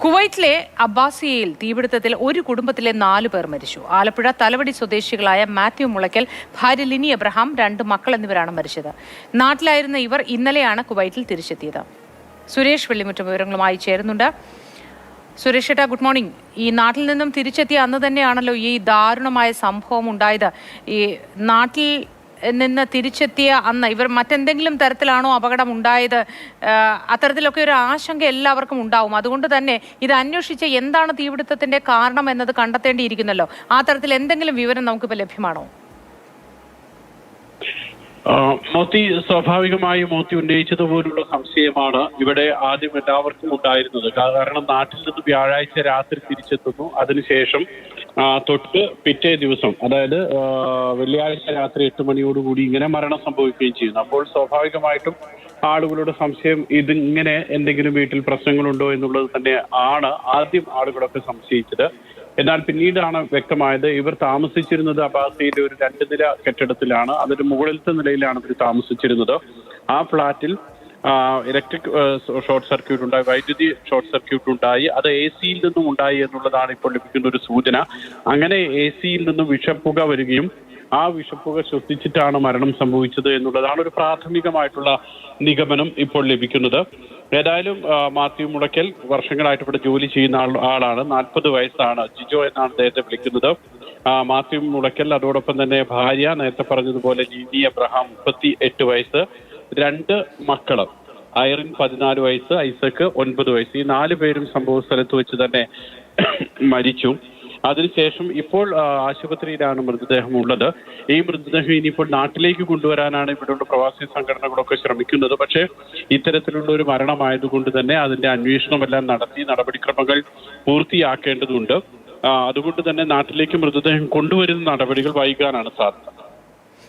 കുവൈറ്റിലെ അബ്ബാസിയയിൽ തീപിടുത്തത്തിൽ ഒരു കുടുംബത്തിലെ 4 പേർ മരിച്ചു. ആലപ്പുഴ തലവടി സ്വദേശികളായ മാത്യു മുളയ്ക്കൽ, ഭാര്യ ലിനി എബ്രഹാം, 2 മക്കൾ എന്നിവരാണ് മരിച്ചത്. നാട്ടിലായിരുന്ന ഇവർ ഇന്നലെയാണ് കുവൈറ്റിൽ തിരിച്ചെത്തിയത്. സുരേഷ് വെള്ളിമുറ്റം വിവരങ്ങളുമായി ചേരുന്നുണ്ട്. സുരേഷ് ഏട്ടാ, ഗുഡ് മോർണിംഗ്. ഈ നാട്ടിൽ നിന്നും തിരിച്ചെത്തിയ അന്ന് തന്നെയാണല്ലോ ഈ ദാരുണമായ സംഭവം ഉണ്ടായത്. ഈ നാട്ടിൽ നിന്ന് തിരിച്ചെത്തിയ അന്ന് ഇവർ മറ്റെന്തെങ്കിലും തരത്തിലാണോ അപകടം ഉണ്ടായത്? അത്തരത്തിലൊക്കെ ഒരു ആശങ്ക എല്ലാവർക്കും ഉണ്ടാവും. അതുകൊണ്ട് തന്നെ ഇത് അന്വേഷിച്ച് എന്താണ് തീപിടുത്തത്തിന്റെ കാരണം എന്നത് കണ്ടെത്തേണ്ടിയിരിക്കുന്നല്ലോ. ആ തരത്തിൽ എന്തെങ്കിലും വിവരം നമുക്കിപ്പോൾ ലഭ്യമാണോ? മോത്തി സ്വാഭാവികമായും ഉന്നയിച്ചതുപോലുള്ള സംശയമാണ് ഇവിടെ ആദ്യം എല്ലാവർക്കും ഉണ്ടായിരുന്നത്. കാരണം നാട്ടിൽ നിന്ന് വ്യാഴാഴ്ച രാത്രി തിരിച്ചെത്തുന്നു. അതിനുശേഷം തൊട്ട് പിറ്റേ ദിവസം, അതായത് വെള്ളിയാഴ്ച രാത്രി 8 മണിയോടുകൂടി ഇങ്ങനെ മരണം സംഭവിക്കുകയും ചെയ്യുന്നു. അപ്പോൾ സ്വാഭാവികമായിട്ടും ആളുകളുടെ സംശയം ഇതിങ്ങനെ എന്തെങ്കിലും വീട്ടിൽ പ്രശ്നങ്ങളുണ്ടോ എന്നുള്ളത് തന്നെ ആണ് ആദ്യം ആളുകളൊക്കെ സംശയിച്ചത്. എന്നാൽ പിന്നീടാണ് വ്യക്തമായത് ഇവർ താമസിച്ചിരുന്നത് അബ്ബാസിയിലെ ഒരു 2 നില കെട്ടിടത്തിലാണ്. അതിന്റെ മുകളിലത്തെ നിലയിലാണ് ഇവർ താമസിച്ചിരുന്നത്. ആ ഫ്ളാറ്റിൽ ഇലക്ട്രിക് ഷോർട്ട് സർക്യൂട്ട് ഉണ്ടായി, വൈദ്യുതി ഷോർട്ട് സർക്യൂട്ട് ഉണ്ടായി. അത് AC യിൽ നിന്നും ഉണ്ടായി എന്നുള്ളതാണ് ഇപ്പോൾ ലഭിക്കുന്ന ഒരു സൂചന. അങ്ങനെ AC യിൽ നിന്നും വിഷപ്പുക വരികയും ആ വിഷപ്പുക ശ്വസിച്ചിട്ടാണ് മരണം സംഭവിച്ചത് എന്നുള്ളതാണ് ഒരു പ്രാഥമികമായിട്ടുള്ള നിഗമനം ഇപ്പോൾ ലഭിക്കുന്നത്. ഏതായാലും മാത്യു മുളയ്ക്കൽ വർഷങ്ങളായിട്ട് ഇവിടെ ജോലി ചെയ്യുന്ന ആളാണ്. 40 വയസ്സാണ്. ജിജോ എന്നാണ് അദ്ദേഹത്തെ വിളിക്കുന്നത്. മാത്യു മുളയ്ക്കൽ, അതോടൊപ്പം തന്നെ ഭാര്യ നേരത്തെ പറഞ്ഞതുപോലെ ലിനി എബ്രഹാം 38 വയസ്സ്, 2 മക്കള്, ഐറിൻ 14 വയസ്സ്, ഐസക്ക് 9 വയസ്സ്. ഈ 4 പേരും സംഭവ സ്ഥലത്ത് വെച്ച് തന്നെ മരിച്ചു. അതിനുശേഷം ഇപ്പോൾ ആശുപത്രിയിലാണ് മൃതദേഹം ഉള്ളത്. ഈ മൃതദേഹം ഇനിയിപ്പോൾ നാട്ടിലേക്ക് കൊണ്ടുവരാനാണ് ഇവിടെയുള്ള പ്രവാസി സംഘടനകളൊക്കെ ശ്രമിക്കുന്നത്. പക്ഷേ ഇത്തരത്തിലുള്ള ഒരു മരണമായതുകൊണ്ട് തന്നെ അതിന്റെ അന്വേഷണമെല്ലാം നടത്തി നടപടിക്രമങ്ങൾ പൂർത്തിയാക്കേണ്ടതുണ്ട്. അതുകൊണ്ട് തന്നെ നാട്ടിലേക്ക് മൃതദേഹം കൊണ്ടുവരുന്ന നടപടികൾ വൈകാനാണ് സാധ്യത.